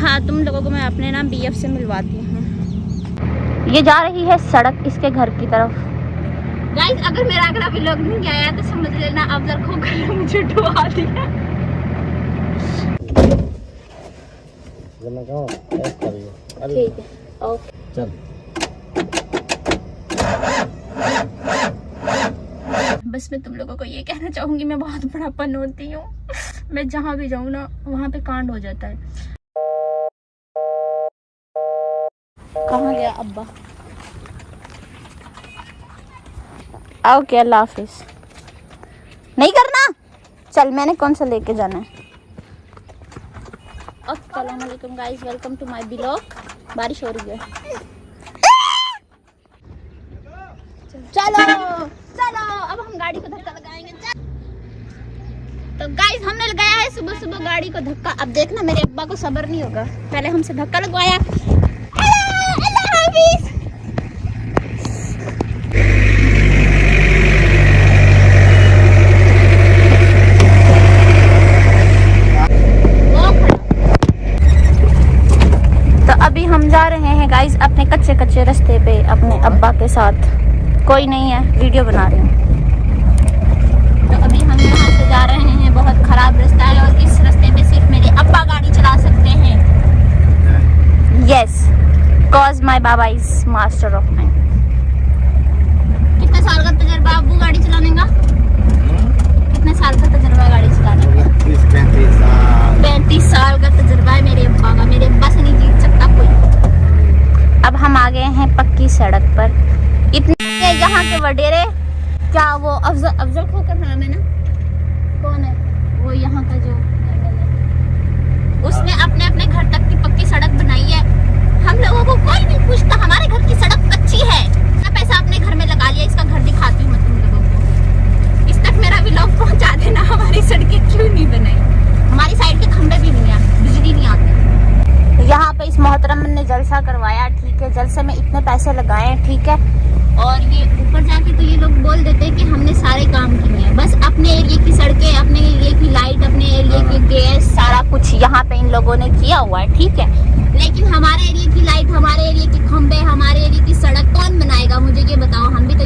हाँ, तुम लोगों को मैं अपने नाम BF से मिलवाती हूँ। ये जा रही है सड़क इसके घर की तरफ। गाइस, अगर मेरा अगला व्लॉग नहीं आया तो समझ लेना अफजल खोकर मुझे डुबा दिया। ठीक है, ओके चल। बस मैं तुम लोगों को ये कहना चाहूंगी, मैं बहुत बड़ा पनौती हूँ। मैं जहाँ भी जाऊँ ना वहाँ पे कांड हो जाता है। कहाँ गया अब्बा? ओके, अल्लाह हाफिज। नहीं करना, चल मैंने कौन सा लेके जाना है। अस्सलाम वालेकुम guys, welcome to my blog. बारिश हो रही है। चलो चलो, अब हम गाड़ी को धक्का लगाएंगे। तो गाइस, हमने लगाया है सुबह सुबह गाड़ी को धक्का। अब देखना मेरे अब्बा को सब्र नहीं होगा। पहले हमसे धक्का लगवाया। अल्लाह हाफिज। तो अभी हम जा रहे हैं गाइस अपने कच्चे कच्चे रास्ते पे अपने अब्बा के साथ। कोई नहीं है, वीडियो बना रही हूँ। तो अभी हम यहाँ से जा रहे हैं, बहुत खराब रास्ता है और इस रास्ते पे सिर्फ मेरे अब्बा गाड़ी चला सकते हैं। Yes, cause my Baba is master of mind. कितने साल का तजुर्बा अब्बू गाड़ी चलाने का? कितने साल का तजुर्बा गाड़ी चलाने का? 35 साल का तजुर्बा है मेरे अब्बा का। मेरे अब्बा से नहीं जीत सकता कोई। अब हम आ गए हैं पक्की सड़क पर। इतने यहाँ के वडेरे, क्या वो अफजल खोकर नाम है ना? कौन है वो यहाँ का जो MLA? उसने अपने अपने घर तक की पक्की सड़क बनाई है। हम लोगों को कोई नहीं पूछता, हमारे घर की सड़क कच्ची है। मैं पैसा अपने घर में लगा लिया। इसका घर दिखाती हूँ मैं तुम लोगों को। इस तक मेरा व्लॉग पहुँचा देना। हमारी सड़कें क्यों नहीं बनाई? हमारी साइड के खंभे भी नहीं है, बिजली नहीं आती। यहाँ पे इस मोहतरम ने जलसा करवाया, ठीक है। जलसे में इतने पैसे लगाए, ठीक है। और ये ऊपर जाके तो ये लोग बोल देते हैं कि हमने सारे काम किए हैं। बस अपने एरिया की सड़कें, अपने एरिया की लाइट, अपने एरिया की गैस, सारा कुछ यहाँ पे इन लोगों ने किया हुआ है, ठीक है। लेकिन हमारे एरिया की लाइट, हमारे एरिया के खंभे, हमारे एरिया की सड़क कौन बनाएगा? मुझे ये बताओ। हम भी तो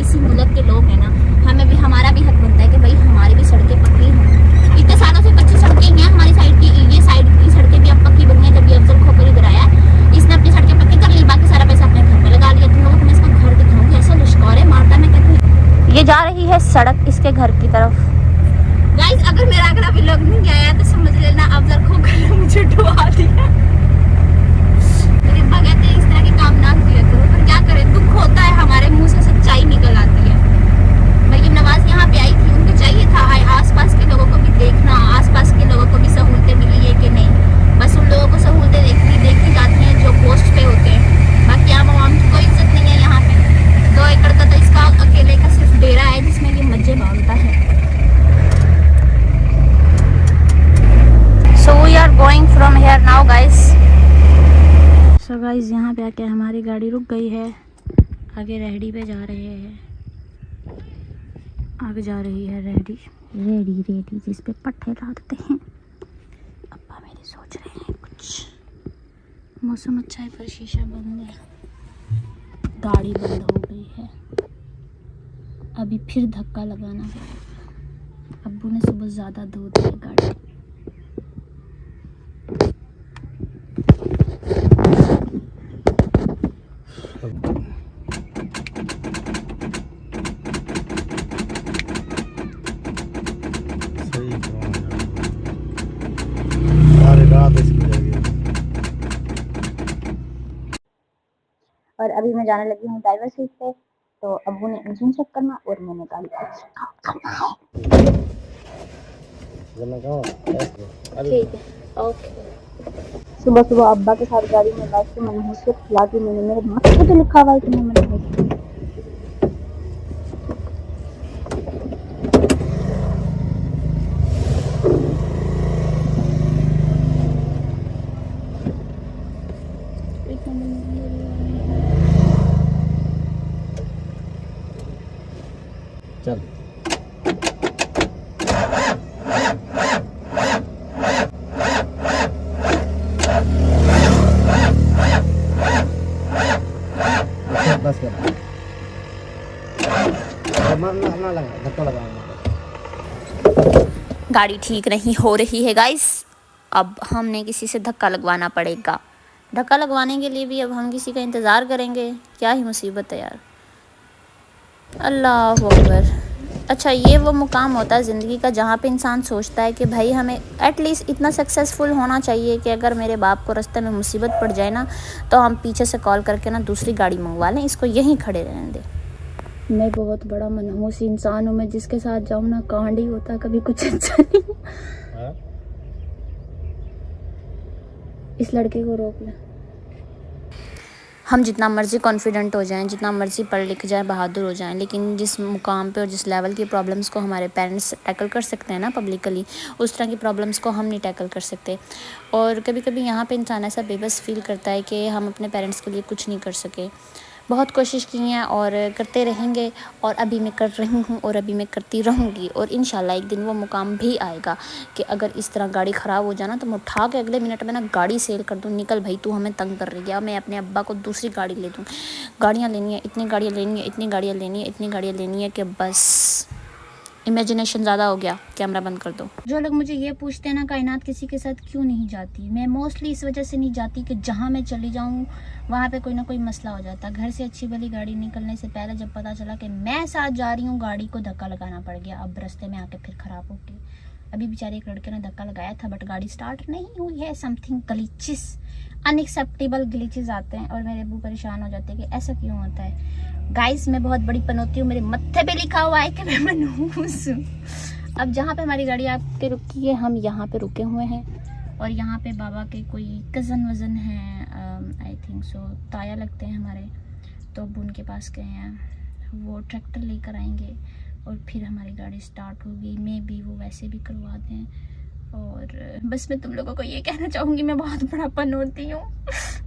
इसी मुल्क के लोग हैं ना। हमें भी, हमारा भी हक बनता है कि भाई हमारी भी सड़कें पक्की हों। इतने सालों से कच्ची सड़कें ही हैं हमारी साइड की। ये साइड की सड़कें भी अब पक्की बनी है। जब ये अफजल खोकर इधर आया, इसने अपनी सड़कें पक्की कर ली, बाकी सारा पैसा अपने घर में लगा लिया। तुम लोगों को मैं इसका घर दिखाऊंगी, ऐसा लश्कौरे मारता मैं कहती हूँ। ये जा रही है सड़क इसके घर की तरफ। गाइस, अगर मेरा अगला व्लॉग नहीं आया तो समझ लेना अफजल खोकर मुझे डुबा दिया। मेरे अब्बा कहते हैं इस तरह के काम ना किया करो, पर क्या करें, दुख होता है। हमारे मुंह से सच्चाई निकल आती है। मरियम नवाज यहाँ पे आई थी, उनको चाहिए था आसपास के लोगों को भी देखना, आसपास के लोगों को भी सहूलतें मिली है कि नहीं। बस उन लोगों को सहूलतें देखी जाती हैं जो पोस्ट पे होते हैं। बाकी आम आवाम की कोई इज्जत नहीं है यहाँ पे। 2 एकड़ का तो इसका अकेले का सिर्फ डेरा है जिसमें ये मज्जे बांधता है। So we are going from here now guys. So guys, यहाँ पे आके हमारी गाड़ी रुक गई है। आगे रेहड़ी पे जा रहे हैं। आगे जा रही है रेहड़ी जिस पे पट्टे लादते हैं। अब्बा मेरे सोच रहे हैं कुछ। मौसम अच्छा है पर शीशा बंद है, गाड़ी बंद हो गई है। अभी फिर धक्का लगाना पड़ेगा। अब्बू ने सुबह ज़्यादा धो दी है गाड़ी। और अभी मैं जाने लगी हूँ ड्राइवर सीट पे। तो अब्बू ने इंजन चेक करना और मैंने गाड़ी ठीक है, ओके। सुबह सुबह अब्बा के साथ गाड़ी में बैठ के मैंने हुस्से खिला दी। मैंने मेरे मत्थे पे लिखा हुआ है कि मैंने चल। गाड़ी ठीक नहीं हो रही है गाइस। अब हमने किसी से धक्का लगवाना पड़ेगा। धक्का लगवाने के लिए भी अब हम किसी का इंतज़ार करेंगे। क्या ही मुसीबत है यार, अल्लाह अकबर। अच्छा, ये वो मुकाम होता है ज़िंदगी का जहाँ पे इंसान सोचता है कि भाई हमें एटलीस्ट इतना सक्सेसफुल होना चाहिए कि अगर मेरे बाप को रास्ते में मुसीबत पड़ जाए ना, तो हम पीछे से कॉल करके ना दूसरी गाड़ी मंगवा लें, इसको यहीं खड़े रहने दें। मैं बहुत बड़ा मनहूस इंसान हूँ, मैं जिसके साथ जाऊँ ना कांड ही होता, कभी कुछ अच्छा नहीं। इस लड़के को रोक ले। हम जितना मर्ज़ी कॉन्फिडेंट हो जाएं, जितना मर्ज़ी पढ़ लिख जाएं, बहादुर हो जाएं, लेकिन जिस मुकाम पे और जिस लेवल की प्रॉब्लम्स को हमारे पेरेंट्स टैकल कर सकते हैं ना पब्लिकली, उस तरह की प्रॉब्लम्स को हम नहीं टैकल कर सकते। और कभी कभी यहाँ पे इंसान ऐसा बेबस फील करता है कि हम अपने पेरेंट्स के लिए कुछ नहीं कर सके। बहुत कोशिश की हैं और करते रहेंगे, और अभी मैं कर रही हूँ और अभी मैं करती रहूँगी, और इंशाल्लाह एक दिन वो मुकाम भी आएगा कि अगर इस तरह गाड़ी ख़राब हो जाना तो मैं उठा के अगले मिनट में ना गाड़ी सेल कर दूँ। निकल भाई, तू हमें तंग कर रही है, मैं अपने अब्बा को दूसरी गाड़ी ले दूँ। गाड़ियाँ लेनी है, इतनी गाड़ियाँ लेनी है, इतनी गाड़ियाँ लेनी है, इतनी गाड़ियाँ लेनी है कि बस इमेजिनेशन ज़्यादा हो गया। कैमरा बंद कर दो। जो लोग मुझे ये पूछते हैं ना कायनात किसी के साथ क्यों नहीं जाती, मैं मोस्टली इस वजह से नहीं जाती कि जहाँ मैं चली जाऊँ वहाँ पे कोई ना कोई मसला हो जाता। घर से अच्छी भली गाड़ी निकलने से पहले जब पता चला कि मैं साथ जा रही हूँ, गाड़ी को धक्का लगाना पड़ गया। अब रास्ते में आके फिर ख़राब हो गई। अभी बेचारे एक लड़के ने धक्का लगाया था बट गाड़ी स्टार्ट नहीं हुई है। समथिंग ग्लिचेस, अनएक्सेप्टेबल ग्लिचेस आते हैं और मेरे अब्बू परेशान हो जाते हैं कि ऐसा क्यों होता है। गाइस, मैं बहुत बड़ी पनौती हूँ, मेरे मत्थे पे लिखा हुआ है कि मैं मनहूस हूँ। अब जहाँ पे हमारी गाड़ी आके रुकी है, हम यहाँ पे रुके हुए हैं, और यहाँ पे बाबा के कोई कज़न वज़न हैं, आई थिंक सो, ताया लगते हैं हमारे, तो अब उनके पास गए हैं। वो ट्रैक्टर लेकर आएंगे और फिर हमारी गाड़ी स्टार्ट होगी। मे भी वो वैसे भी करवा दें। और बस मैं तुम लोगों को ये कहना चाहूँगी, मैं बहुत बड़ा पनौती हूँ।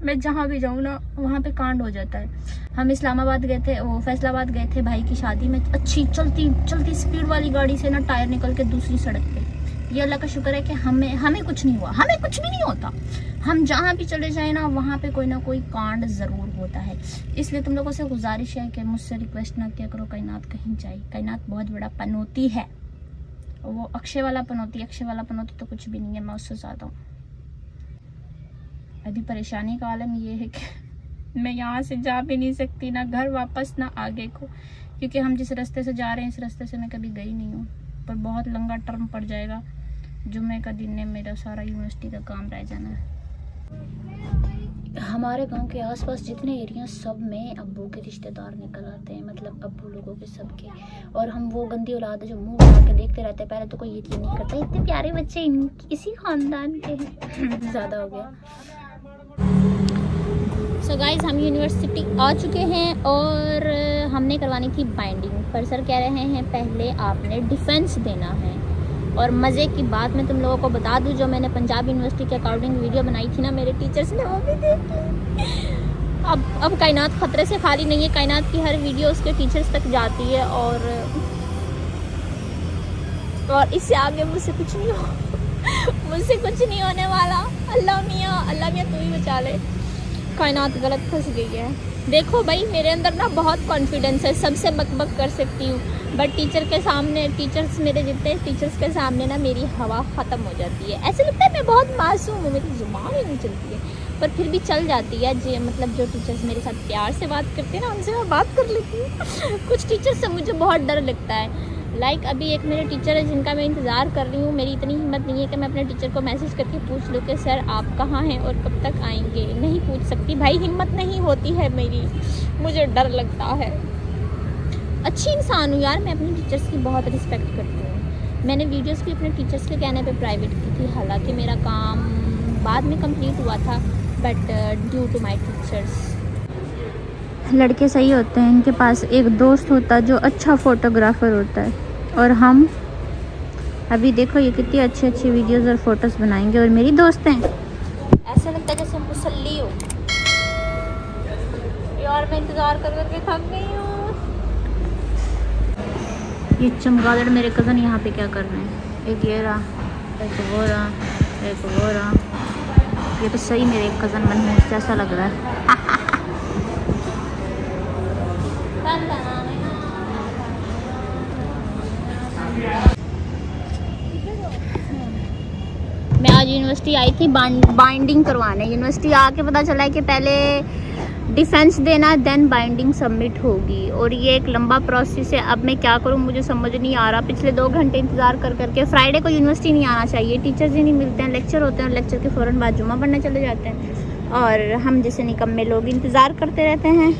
मैं जहाँ भी जाऊँ ना वहाँ पे कांड हो जाता है। हम इस्लामाबाद गए थे, वो फैसलाबाद गए थे भाई की शादी में, अच्छी चलती स्पीड वाली गाड़ी से ना टायर निकल के दूसरी सड़क पे। ये अल्लाह का शुक्र है कि हमें कुछ नहीं हुआ, हमें कुछ भी नहीं होता। हम जहाँ भी चले जाए ना वहाँ पे कोई ना कोई कांड ज़रूर होता है। इसलिए तुम लोगों से गुजारिश है कि मुझसे रिक्वेस्ट ना किया करो कायनात कहीं जाए। कायनात बहुत बड़ा पनौती है, वो अक्षय वाला पनौती तो कुछ भी नहीं है, मैं उससे ज़्यादा हूँ। अभी परेशानी का आलम ये है कि मैं यहाँ से जा भी नहीं सकती, ना घर वापस ना आगे को, क्योंकि हम जिस रास्ते से जा रहे हैं इस रास्ते से मैं कभी गई नहीं हूँ। पर बहुत लंबा टर्म पड़ जाएगा। जुम्मे का दिन है, मेरा सारा यूनिवर्सिटी का काम रह जाना है। हमारे गांव के आसपास जितने एरिया सब में अब्बू के रिश्तेदार निकल आते हैं, मतलब अब्बू लोगों के सबके। और हम वो गंदी औलाद है जो मुंह बना के देखते रहते हैं। पहले तो कोई यकीन नहीं करता, इतने प्यारे बच्चे इसी खानदान के हैं। ज़्यादा हो गया। सो गाइज, हम यूनिवर्सिटी आ चुके हैं और हमने करवानी थी बाइंडिंग, पर सर कह रहे हैं पहले आपने डिफेंस देना है। और मज़े की बात मैं तुम लोगों को बता दूं, जो मैंने पंजाब यूनिवर्सिटी के अकॉर्डिंग वीडियो बनाई थी ना, मेरे टीचर्स ने वो भी देख ली। अब कायनात ख़तरे से खाली नहीं है। कायनात की हर वीडियो उसके टीचर्स तक जाती है, और इससे आगे मुझसे कुछ नहीं होने वाला। अल्लाह मियाँ तू ही बचा ले। कायनात गलत फंस गई है। देखो भाई, मेरे अंदर ना बहुत कॉन्फिडेंस है, सबसे बकबक कर सकती हूँ, बट मेरे जितने टीचर्स के सामने ना मेरी हवा ख़त्म हो जाती है। ऐसे लगता है मैं बहुत मासूम हूँ, मेरी ज़ुबान ही नहीं चलती है, पर फिर भी चल जाती है। मतलब जो टीचर्स मेरे साथ प्यार से बात करते हैं ना, उनसे मैं बात कर लेती हूँ। कुछ टीचर्स से मुझे बहुत डर लगता है। लाइक अभी एक मेरे टीचर है जिनका मैं इंतज़ार कर रही हूँ। मेरी इतनी हिम्मत नहीं है कि मैं अपने टीचर को मैसेज करके पूछ लूँ कि सर आप कहाँ हैं और कब तक आएंगे। नहीं पूछ सकती भाई, हिम्मत नहीं होती है मेरी, मुझे डर लगता है। अच्छी इंसान हूँ यार, मैं अपने टीचर्स की बहुत रिस्पेक्ट करती हूँ। मैंने वीडियोस भी अपने टीचर्स के कहने पे प्राइवेट की थी, हालांकि मेरा काम बाद में कंप्लीट हुआ था, but due to my teachers. लड़के सही होते हैं, इनके पास एक दोस्त होता है जो अच्छा फ़ोटोग्राफ़र होता है, और हम अभी देखो ये कितनी अच्छी वीडियोस और फोटोज़ बनाएंगे, और मेरी दोस्त हैं। ऐसा लगता है जैसे मुसल्ली हो यार। मैं इंतज़ार कर करके थक गई हूँ। ये चमगादड़ मेरे कज़न यहाँ पे क्या कर रहे हैं। एक ये रहा, एक वो रहा, एक वो रहा। ये तो सही मेरे एक कज़न मनहूस जैसा लग रहा है। आज यूनिवर्सिटी आई थी बाइंडिंग करवाने। यूनिवर्सिटी आके पता चला है कि पहले डिफेंस देना देन बाइंडिंग सबमिट होगी, और ये एक लंबा प्रोसेस है। अब मैं क्या करूँ मुझे समझ नहीं आ रहा। पिछले 2 घंटे इंतज़ार कर करके, फ्राइडे को यूनिवर्सिटी नहीं आना चाहिए, टीचर्स ही नहीं मिलते हैं, लेक्चर होते हैं, लेक्चर के फ़ौरन बाद जुम्मा पढ़ने चले जाते हैं, और हम जैसे निकम्मे लोग इंतज़ार करते रहते हैं।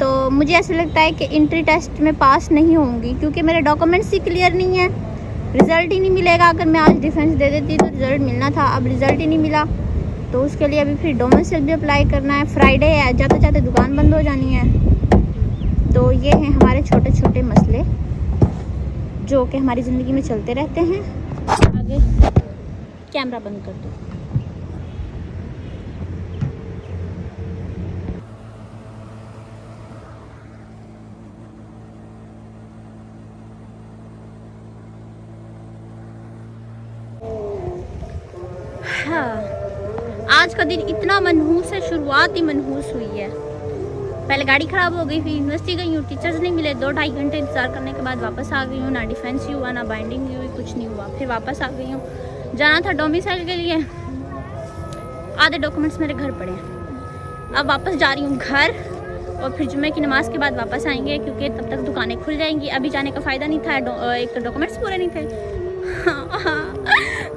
तो मुझे ऐसा लगता है कि इंट्री टेस्ट में पास नहीं होंगी, क्योंकि मेरे डॉक्यूमेंट्स ही क्लियर नहीं है। रिज़ल्ट ही नहीं मिलेगा। अगर मैं आज डिफेंस दे देती तो रिज़ल्ट मिलना था, अब रिज़ल्ट ही नहीं मिला, तो उसके लिए अभी फिर डोमिसाइल भी अप्लाई करना है। फ्राइडे है, जाते जाते दुकान बंद हो जानी है। तो ये हैं हमारे छोटे छोटे मसले जो कि हमारी ज़िंदगी में चलते रहते हैं। आगे कैमरा बंद कर दो। हाँ, आज का दिन इतना मनहूस है, शुरुआत ही मनहूस हुई है। पहले गाड़ी ख़राब हो गई, फिर यूनिवर्सिटी गई हूँ, टीचर्स नहीं मिले, 2-2.5 घंटे इंतज़ार करने के बाद वापस आ गई हूँ। ना डिफेंस ही हुआ, ना बाइंडिंग हुई, कुछ नहीं हुआ। फिर वापस आ गई हूँ। जाना था डोमिसाइल के लिए, आधे डॉक्यूमेंट्स मेरे घर पड़े हैं। अब वापस जा रही हूँ घर, और फिर जुम्मे की नमाज़ के बाद वापस आएंगे, क्योंकि तब तक दुकानें खुल जाएंगी। अभी जाने का फ़ायदा नहीं था, एक तो डॉक्यूमेंट्स पूरे नहीं थे,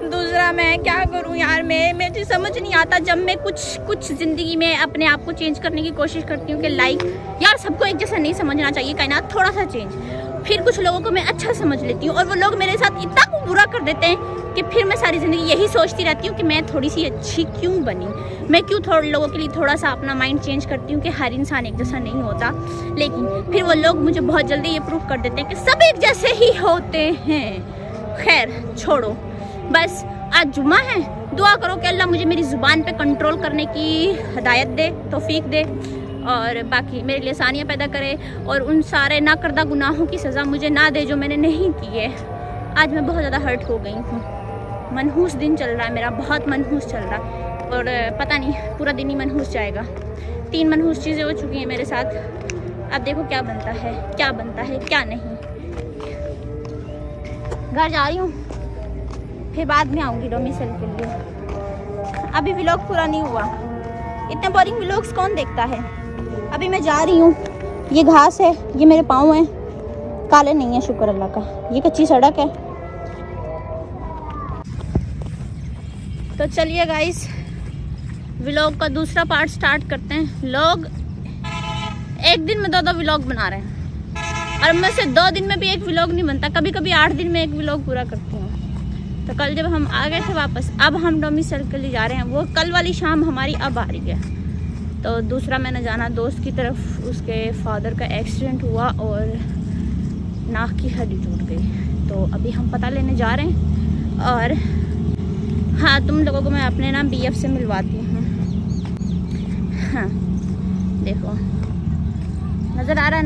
दूसरा मैं क्या करूं यार। मुझे समझ नहीं आता, जब मैं कुछ ज़िंदगी में अपने आप को चेंज करने की कोशिश करती हूँ कि लाइक यार सबको एक जैसा नहीं समझना चाहिए, कायनात थोड़ा सा चेंज। फिर कुछ लोगों को मैं अच्छा समझ लेती हूँ, और वो लोग मेरे साथ इतना बुरा कर देते हैं कि फिर मैं सारी ज़िंदगी यही सोचती रहती हूँ कि मैं थोड़ी सी अच्छी क्यों बनी। मैं क्यों थोड़े लोगों के लिए थोड़ा सा अपना माइंड चेंज करती हूँ कि हर इंसान एक जैसा नहीं होता। लेकिन फिर वो लोग मुझे बहुत जल्दी ये प्रूव कर देते हैं कि सब एक जैसे ही होते हैं। खैर छोड़ो, बस आज जुम्मा है, दुआ करो कि अल्लाह मुझे मेरी ज़ुबान पे कंट्रोल करने की हिदायत दे, तौफीक दे, और बाकी मेरे लिए आसानियाँ पैदा करे, और उन सारे ना करदा गुनाहों की सज़ा मुझे ना दे जो मैंने नहीं की है। आज मैं बहुत ज़्यादा हर्ट हो गई हूँ। मनहूस दिन चल रहा है मेरा, बहुत मनहूस चल रहा है, और पता नहीं पूरा दिन ही मनहूस जाएगा। 3 मनहूस चीज़ें हो चुकी हैं मेरे साथ। अब देखो क्या बनता है, क्या बनता है, क्या नहीं। घर जा रही हूँ, फिर बाद में आऊँगी डोमिसाइल के लिए। अभी व्लॉग पूरा नहीं हुआ, इतने बोरिंग व्लॉग्स कौन देखता है। अभी मैं जा रही हूँ, ये घास है, ये मेरे पाँव हैं, काले नहीं है शुक्र अल्लाह का, ये कच्ची सड़क है। तो चलिए गाइस, व्लॉग का दूसरा पार्ट स्टार्ट करते हैं। लोग एक दिन में 2-2 व्लॉग बना रहे हैं, और मैं से 2 दिन में भी एक व्लॉग नहीं बनता, कभी कभी 8 दिन में एक व्लॉग पूरा करती हूँ। तो कल जब हम आ गए थे वापस, अब हम डोमिसाइल के लिए जा रहे हैं। वो कल वाली शाम हमारी अब आ रही है। तो दूसरा मैंने जाना दोस्त की तरफ, उसके फादर का एक्सीडेंट हुआ और नाक की हड्डी टूट गई। तो अभी हम पता लेने जा रहे हैं, और हाँ तुम लोगों को मैं अपने ना BF से मिलवाती हूँ। हाँ देखो, नज़र आ रहा है,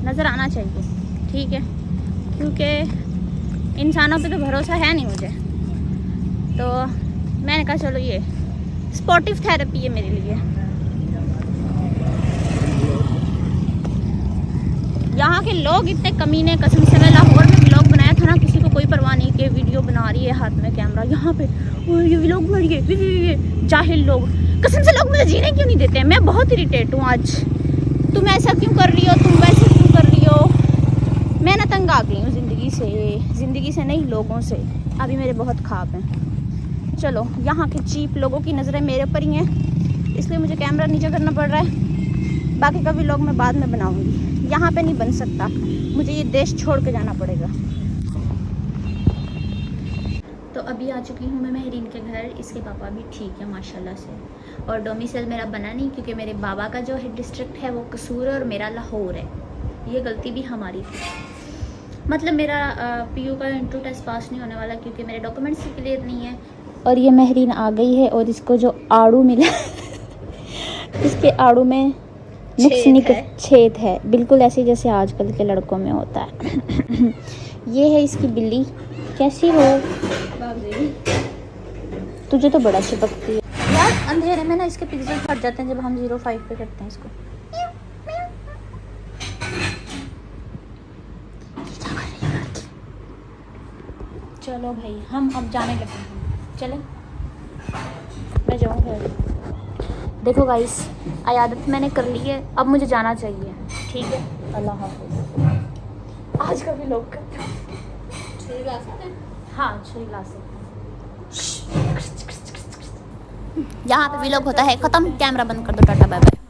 नज़र आना चाहिए, ठीक है, क्योंकि इंसानों पे तो भरोसा है नहीं मुझे। तो मैंने कहा चलो ये स्पोर्टिव थेरेपी है मेरे लिए। यहाँ के लोग इतने कमीने, कसम से। मैं लाहौर में व्लॉग बनाया था ना, किसी को कोई परवाह नहीं कि वीडियो बना रही है हाथ में कैमरा। यहाँ पे ये व्लॉग बन ये जाहिल लोग, कसम से लोग मुझे जीने क्यों नहीं देते हैं। मैं बहुत इरिटेट हूँ आज। तुम ऐसा क्यों कर रही हो, तुम वैसे क्यों कर रही हो। मैं ना तंग आ गई हूँ ज़िंदगी से नहीं, लोगों से। अभी मेरे बहुत ख्वाब हैं। चलो, यहाँ के चीप लोगों की नज़रें मेरे ऊपर ही हैं, इसलिए मुझे कैमरा नीचे करना पड़ रहा है। बाकी का व्लॉग मैं बाद में बनाऊँगी, यहाँ पे नहीं बन सकता, मुझे ये देश छोड़ के जाना पड़ेगा। तो अभी आ चुकी हूँ मैं महरीन के घर। इसके पापा भी ठीक है माशाल्लाह से, और डोमिसाइल मेरा बना नहीं, क्योंकि मेरे बाबा का जो है डिस्ट्रिक्ट है वो कसूर है और मेरा लाहौर है। ये गलती भी हमारी थी। मतलब मेरा PU का इंट्रो टेस्ट पास नहीं होने वाला, क्योंकि मेरे डॉक्यूमेंट्स ही क्लियर नहीं है। और ये महरीन आ गई है, और इसको जो आड़ू मिला इसके आड़ू में छेद है, बिल्कुल ऐसे जैसे आजकल के लड़कों में होता है। ये है इसकी बिल्ली। कैसी हो? तुझे तो बड़ा चिपकती है यार। अंधेरे में ना इसके पिक्सल फट जाते हैं जब हम 0.5 पे करते हैं इसको। चलो भाई, हम अब जाने लगे हैं। चलें, मैं जाऊँ। देखो गाइस, आयादत मैंने कर ली है, अब मुझे जाना चाहिए। ठीक है, अल्लाह हाफ़िज़। आज का भी लोग हाँ छुरी से यहाँ पे व्लॉग होता है ख़त्म। कैमरा बंद कर दो, टाटा बाय बाय।